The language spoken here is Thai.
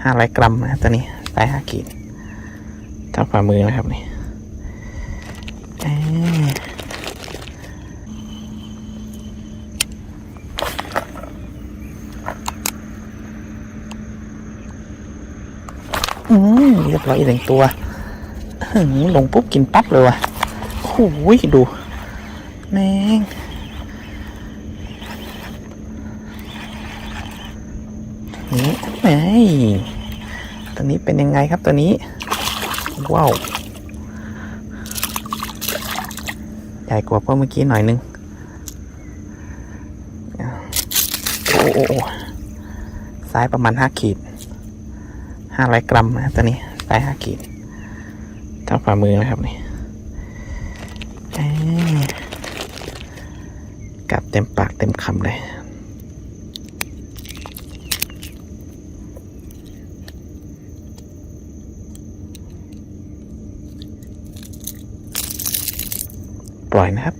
500 กรัมนะตัวนี้ไซส์5 ขีดเท่าฝ่ามือนะครับนี่เรียบร้อยอีก1 ตัวลงปุ๊บกินปั๊บเลยว่ะโอ้ยดูแม่งนี่ตัวนี้เป็นยังไงครับตัวนี้ว้าวใหญ่กว่าเมื่อกี้หน่อยนึงโอ้ไซส์ประมาณ5 ขีด500 กรัมนะตัวนี้ไซส์5 ขีดเท่าฝ่ามือนะครับนี่กัดเต็มปากเต็มคำเลยปล่อยนะครับ